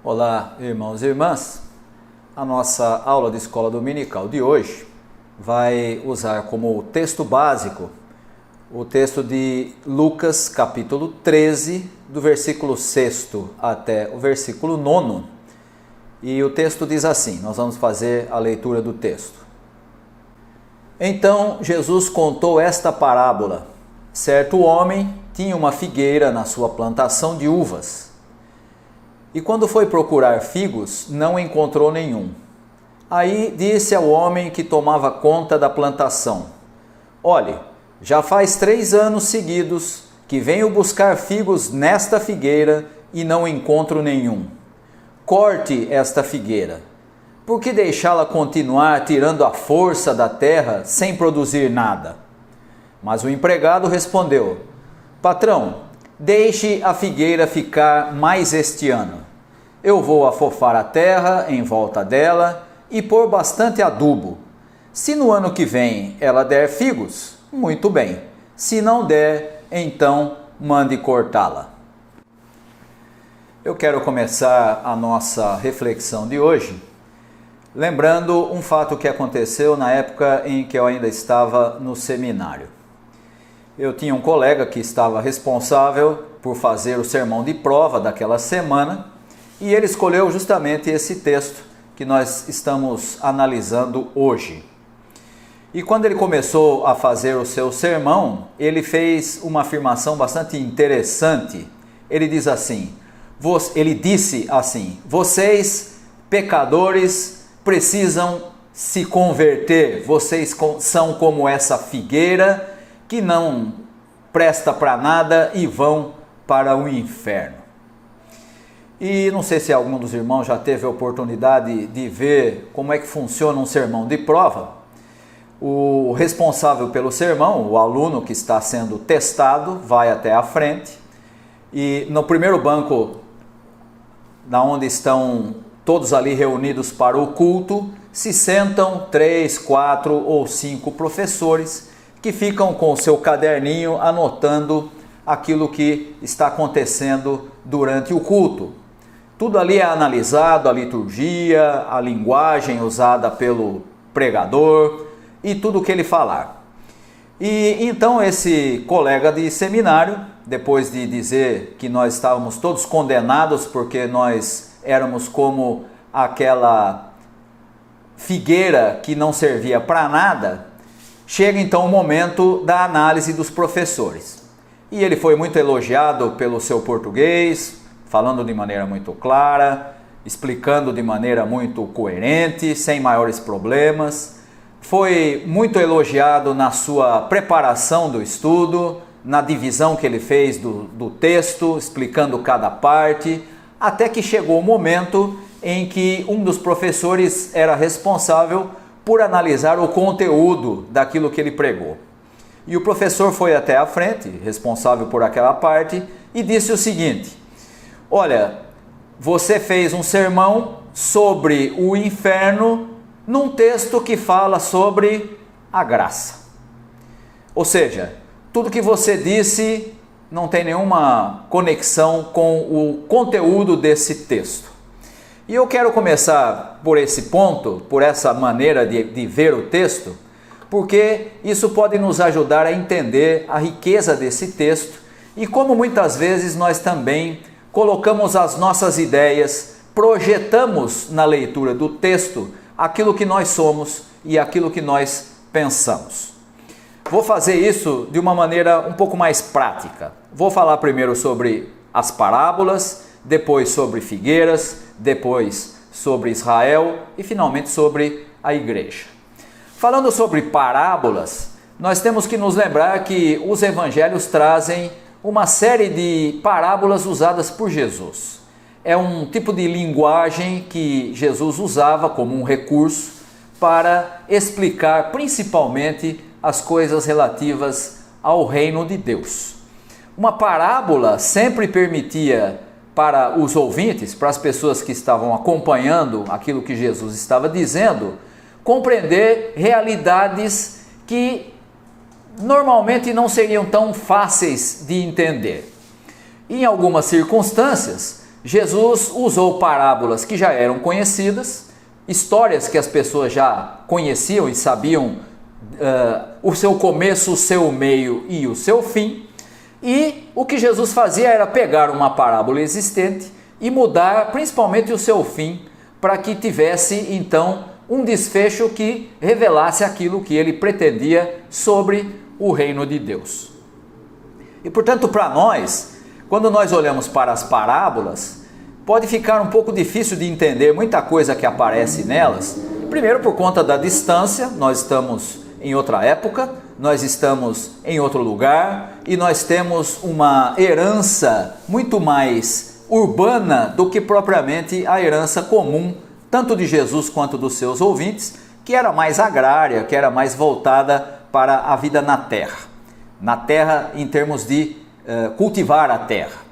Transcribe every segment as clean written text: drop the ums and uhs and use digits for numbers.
Olá, irmãos e irmãs. A nossa aula de escola dominical de hoje vai usar como texto básico o texto de Lucas, capítulo 13, do versículo 6 até o versículo 9. E o texto diz assim, nós vamos fazer a leitura do texto. Então Jesus contou esta parábola. Certo homem tinha uma figueira na sua plantação de uvas. E quando foi procurar figos, não encontrou nenhum. Aí disse ao homem que tomava conta da plantação: Olhe, já faz 3 anos seguidos que venho buscar figos nesta figueira e não encontro nenhum. Corte esta figueira. Por que deixá-la continuar tirando a força da terra sem produzir nada? Mas o empregado respondeu: Patrão, deixe a figueira ficar mais este ano. Eu vou afofar a terra em volta dela e pôr bastante adubo. Se no ano que vem ela der figos, muito bem. Se não der, então mande cortá-la. Eu quero começar a nossa reflexão de hoje lembrando um fato que aconteceu na época em que eu ainda estava no seminário. Eu tinha um colega que estava responsável por fazer o sermão de prova daquela semana e ele escolheu justamente esse texto que nós estamos analisando hoje. E quando ele começou a fazer o seu sermão, ele fez uma afirmação bastante interessante. Ele disse assim: vocês, pecadores, precisam se converter. Vocês são como essa figueira que não presta para nada e vão para o inferno. E não sei se algum dos irmãos já teve a oportunidade de ver como é que funciona um sermão de prova. O responsável pelo sermão, o aluno que está sendo testado, vai até a frente e no primeiro banco, da onde estão todos ali reunidos para o culto, se sentam 3, 4 ou 5 professores que ficam com o seu caderninho anotando aquilo que está acontecendo durante o culto. Tudo ali é analisado, a liturgia, a linguagem usada pelo pregador e tudo o que ele falar. E então esse colega de seminário, depois de dizer que nós estávamos todos condenados porque nós éramos como aquela figueira que não servia para nada, chega então o momento da análise dos professores. E ele foi muito elogiado pelo seu português, falando de maneira muito clara, explicando de maneira muito coerente, sem maiores problemas. Foi muito elogiado na sua preparação do estudo, na divisão que ele fez do texto, explicando cada parte, até que chegou o momento em que um dos professores era responsável por analisar o conteúdo daquilo que ele pregou. E o professor foi até a frente, responsável por aquela parte, e disse o seguinte: Olha, você fez um sermão sobre o inferno num texto que fala sobre a graça. Ou seja, tudo que você disse não tem nenhuma conexão com o conteúdo desse texto. E eu quero começar por esse ponto, por essa maneira de ver o texto, porque isso pode nos ajudar a entender a riqueza desse texto e como muitas vezes nós também colocamos as nossas ideias, projetamos na leitura do texto aquilo que nós somos e aquilo que nós pensamos. Vou fazer isso de uma maneira um pouco mais prática. Vou falar primeiro sobre as parábolas, depois sobre figueiras, depois sobre Israel e finalmente sobre a igreja. Falando sobre parábolas, nós temos que nos lembrar que os evangelhos trazem uma série de parábolas usadas por Jesus. É um tipo de linguagem que Jesus usava como um recurso para explicar principalmente as coisas relativas ao reino de Deus. Uma parábola sempre permitia para os ouvintes, para as pessoas que estavam acompanhando aquilo que Jesus estava dizendo, compreender realidades que normalmente não seriam tão fáceis de entender. Em algumas circunstâncias, Jesus usou parábolas que já eram conhecidas, histórias que as pessoas já conheciam e sabiam o seu começo, o seu meio e o seu fim. E o que Jesus fazia era pegar uma parábola existente e mudar principalmente o seu fim, para que tivesse então um desfecho que revelasse aquilo que ele pretendia sobre o reino de Deus. E portanto, para nós, quando nós olhamos para as parábolas, pode ficar um pouco difícil de entender muita coisa que aparece nelas. Primeiro, por conta da distância, nós estamos em outra época, nós estamos em outro lugar e nós temos uma herança muito mais urbana do que propriamente a herança comum, tanto de Jesus quanto dos seus ouvintes, que era mais agrária, que era mais voltada para a vida na terra em termos de cultivar a terra.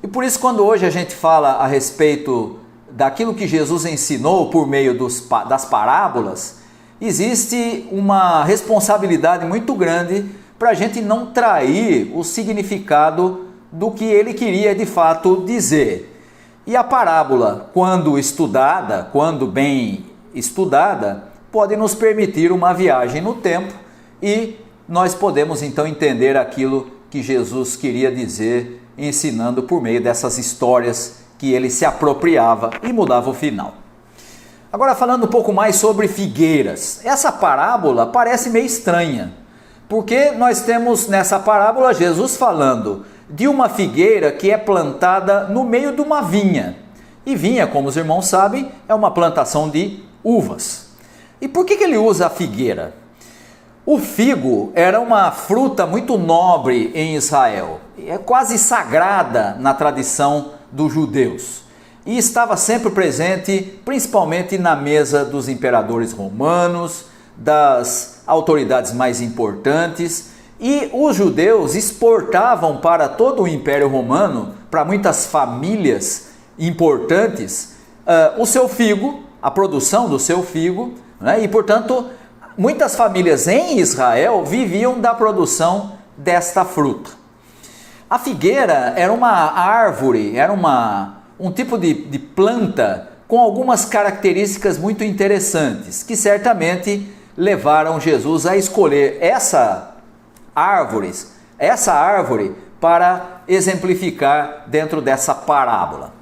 E por isso, quando hoje a gente fala a respeito daquilo que Jesus ensinou por meio das parábolas, existe uma responsabilidade muito grande para a gente não trair o significado do que ele queria de fato dizer. E a parábola, quando estudada, quando bem estudada, pode nos permitir uma viagem no tempo e nós podemos então entender aquilo que Jesus queria dizer, ensinando por meio dessas histórias que ele se apropriava e mudava o final. Agora, falando um pouco mais sobre figueiras, essa parábola parece meio estranha, porque nós temos nessa parábola Jesus falando de uma figueira que é plantada no meio de uma vinha. E vinha, como os irmãos sabem, é uma plantação de uvas. E por que ele usa a figueira? O figo era uma fruta muito nobre em Israel, é quase sagrada na tradição dos judeus. E estava sempre presente, principalmente na mesa dos imperadores romanos, das autoridades mais importantes, e os judeus exportavam para todo o Império Romano, para muitas famílias importantes, o seu figo, a produção do seu figo, né? E portanto, muitas famílias em Israel viviam da produção desta fruta. A figueira era uma árvore, era um tipo de planta com algumas características muito interessantes, que certamente levaram Jesus a escolher essa árvore para exemplificar dentro dessa parábola.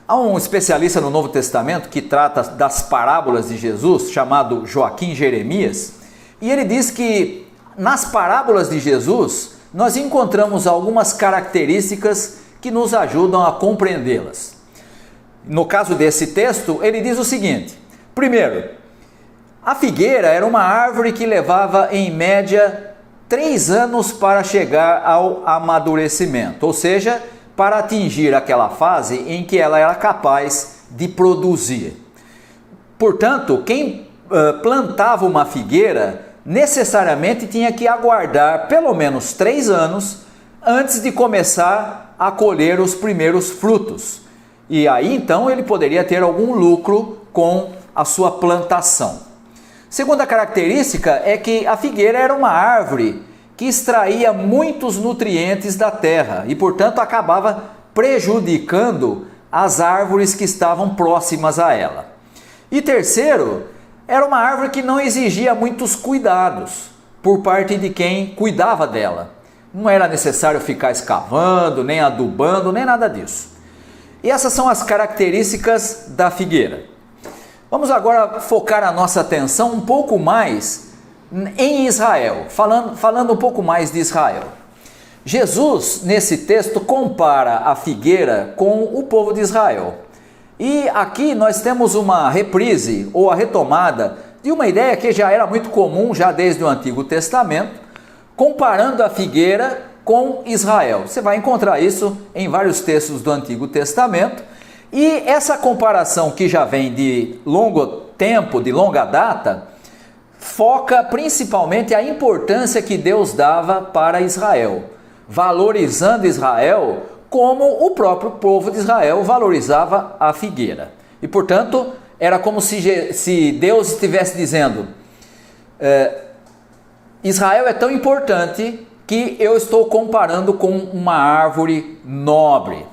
Há um especialista no Novo Testamento que trata das parábolas de Jesus, chamado Joaquim Jeremias, e ele diz que nas parábolas de Jesus nós encontramos algumas características que nos ajudam a compreendê-las. No caso desse texto, ele diz o seguinte: primeiro, a figueira era uma árvore que levava em média 3 anos para chegar ao amadurecimento, ou seja, para atingir aquela fase em que ela era capaz de produzir. Portanto, quem plantava uma figueira necessariamente tinha que aguardar pelo menos 3 anos antes de começar a colher os primeiros frutos. E aí então ele poderia ter algum lucro com a sua plantação. Segunda característica é que a figueira era uma árvore que extraía muitos nutrientes da terra e, portanto, acabava prejudicando as árvores que estavam próximas a ela. E terceiro, era uma árvore que não exigia muitos cuidados por parte de quem cuidava dela. Não era necessário ficar escavando, nem adubando, nem nada disso. E essas são as características da figueira. Vamos agora focar a nossa atenção um pouco mais em Israel, falando um pouco mais de Israel. Jesus, nesse texto, compara a figueira com o povo de Israel. E aqui nós temos uma reprise ou a retomada de uma ideia que já era muito comum já desde o Antigo Testamento, comparando a figueira com Israel. Você vai encontrar isso em vários textos do Antigo Testamento. E essa comparação, que já vem de longo tempo, de longa data, foca principalmente a importância que Deus dava para Israel, valorizando Israel como o próprio povo de Israel valorizava a figueira. E, portanto, era como se Deus estivesse dizendo: Israel é tão importante que eu estou comparando com uma árvore nobre.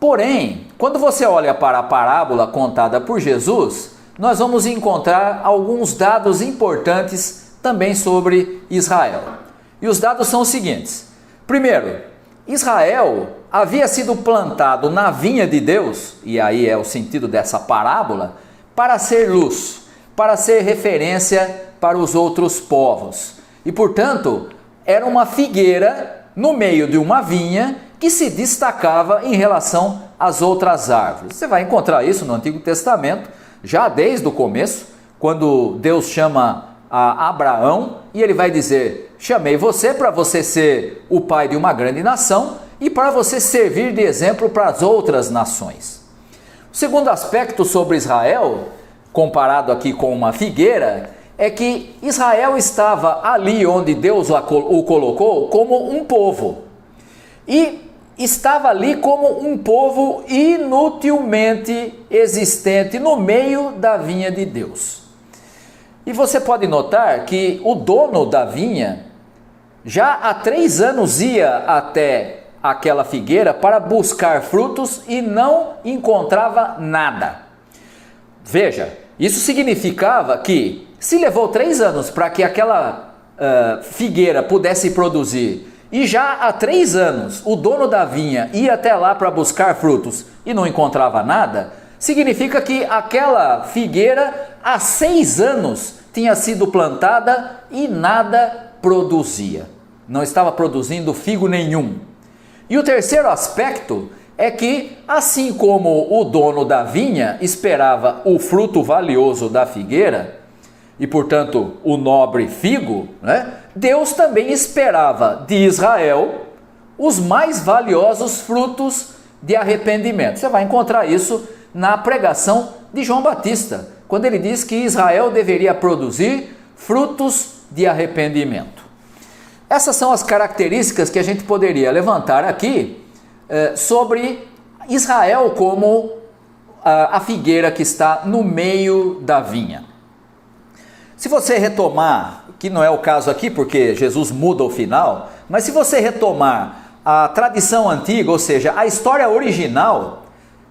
Porém, quando você olha para a parábola contada por Jesus, nós vamos encontrar alguns dados importantes também sobre Israel. E os dados são os seguintes. Primeiro, Israel havia sido plantado na vinha de Deus, e aí é o sentido dessa parábola, para ser luz, para ser referência para os outros povos. E, portanto, era uma figueira no meio de uma vinha que se destacava em relação às outras árvores. Você vai encontrar isso no Antigo Testamento, já desde o começo, quando Deus chama a Abraão e ele vai dizer: chamei você para você ser o pai de uma grande nação e para você servir de exemplo para as outras nações. O segundo aspecto sobre Israel, comparado aqui com uma figueira, é que Israel estava ali onde Deus o colocou como um povo. E estava ali como um povo inutilmente existente no meio da vinha de Deus. E você pode notar que o dono da vinha já há 3 anos ia até aquela figueira para buscar frutos e não encontrava nada. Veja, isso significava que se levou 3 anos para que aquela figueira pudesse produzir, e já há 3 anos o dono da vinha ia até lá para buscar frutos e não encontrava nada, significa que aquela figueira há 6 anos tinha sido plantada e nada produzia. Não estava produzindo figo nenhum. E o terceiro aspecto é que, assim como o dono da vinha esperava o fruto valioso da figueira, e portanto o nobre figo, Deus também esperava de Israel os mais valiosos frutos de arrependimento. Você vai encontrar isso na pregação de João Batista, quando ele diz que Israel deveria produzir frutos de arrependimento. Essas são as características que a gente poderia levantar aqui sobre Israel como a figueira que está no meio da vinha. Se você retomar, que não é o caso aqui porque Jesus muda o final, mas se você retomar a tradição antiga, ou seja, a história original,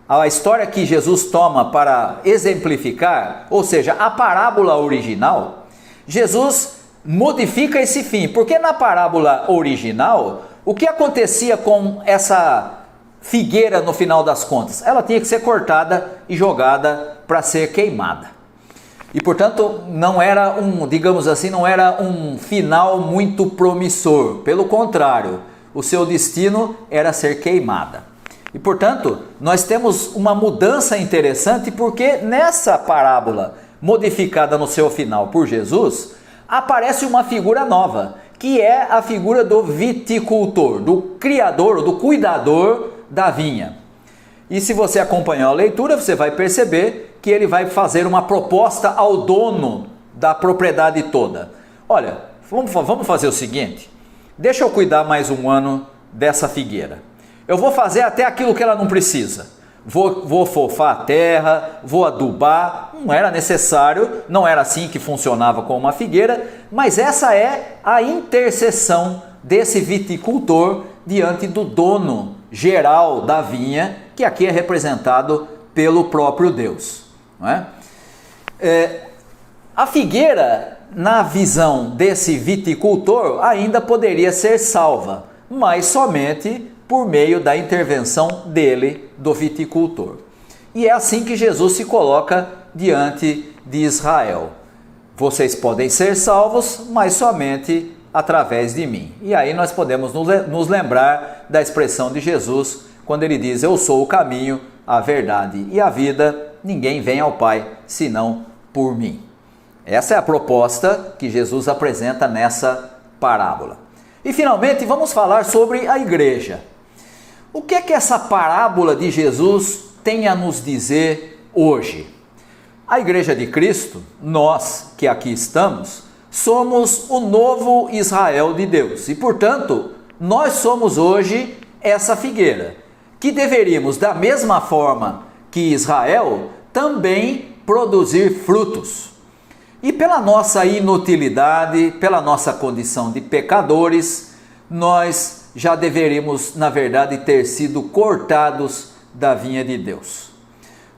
a história que Jesus toma para exemplificar, ou seja, a parábola original, Jesus modifica esse fim, porque na parábola original, o que acontecia com essa figueira no final das contas? Ela tinha que ser cortada e jogada para ser queimada. E portanto não era digamos assim, não era um final muito promissor, pelo contrário, o seu destino era ser queimada. E portanto nós temos uma mudança interessante, porque nessa parábola modificada no seu final por Jesus, aparece uma figura nova, que é a figura do viticultor, do criador, do cuidador da vinha. E se você acompanhar a leitura, você vai perceber que ele vai fazer uma proposta ao dono da propriedade toda. Olha, vamos fazer o seguinte, deixa eu cuidar mais 1 ano dessa figueira. Eu vou fazer até aquilo que ela não precisa. Vou fofar a terra, vou adubar. Não era necessário, não era assim que funcionava com uma figueira, mas essa é a intercessão desse viticultor diante do dono geral da vinha, que aqui é representado pelo próprio Deus. Não é? A figueira, na visão desse viticultor, ainda poderia ser salva, mas somente por meio da intervenção dele, do viticultor. E é assim que Jesus se coloca diante de Israel. Vocês podem ser salvos, mas somente através de mim. E aí nós podemos nos lembrar da expressão de Jesus, quando ele diz: eu sou o caminho, a verdade e a vida, ninguém vem ao Pai senão por mim. Essa é a proposta que Jesus apresenta nessa parábola. E finalmente vamos falar sobre a igreja. O que é que essa parábola de Jesus tem a nos dizer hoje? A igreja de Cristo, nós que aqui estamos, somos o novo Israel de Deus. E portanto, nós somos hoje essa figueira, que deveríamos, da mesma forma que Israel, também produzir frutos. E pela nossa inutilidade, pela nossa condição de pecadores, nós já deveríamos, na verdade, ter sido cortados da vinha de Deus.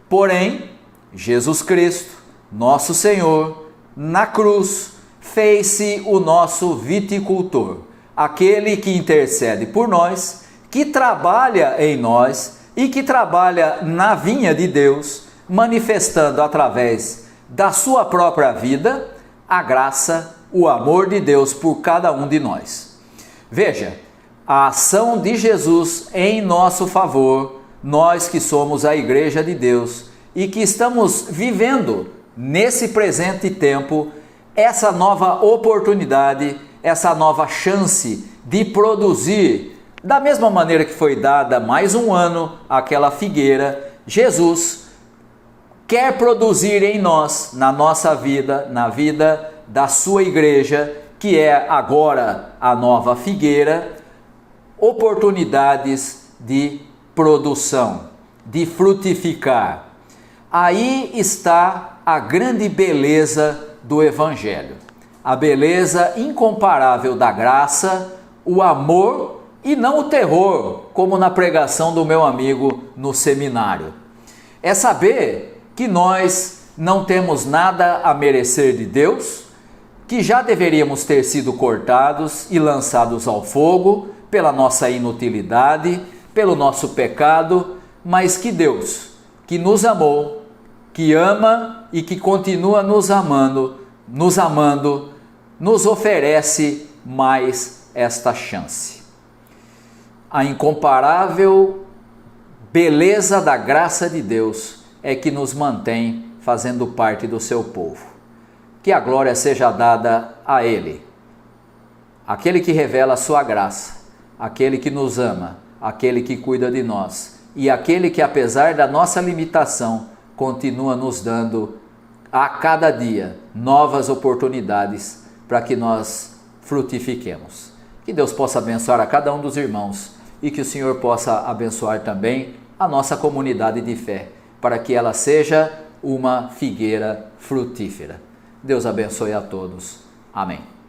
Porém, Jesus Cristo, nosso Senhor, na cruz, fez-se o nosso viticultor, aquele que intercede por nós, que trabalha em nós e que trabalha na vinha de Deus, manifestando através da sua própria vida a graça, o amor de Deus por cada um de nós. Veja, a ação de Jesus em nosso favor, nós que somos a Igreja de Deus e que estamos vivendo nesse presente tempo essa nova oportunidade, essa nova chance de produzir, da mesma maneira que foi dada mais um ano àquela figueira, Jesus quer produzir em nós, na nossa vida, na vida da sua igreja, que é agora a nova figueira, oportunidades de produção, de frutificar. Aí está a grande beleza do Evangelho, a beleza incomparável da graça, o amor e não o terror, como na pregação do meu amigo no seminário. É saber que nós não temos nada a merecer de Deus, que já deveríamos ter sido cortados e lançados ao fogo pela nossa inutilidade, pelo nosso pecado, mas que Deus, que nos amou, que ama e que continua nos amando, nos oferece mais esta chance. A incomparável beleza da graça de Deus é que nos mantém fazendo parte do seu povo. Que a glória seja dada a Ele, aquele que revela a sua graça, aquele que nos ama, aquele que cuida de nós e aquele que, apesar da nossa limitação, continua nos dando a cada dia novas oportunidades para que nós frutifiquemos. Que Deus possa abençoar a cada um dos irmãos e que o Senhor possa abençoar também a nossa comunidade de fé, para que ela seja uma figueira frutífera. Deus abençoe a todos. Amém.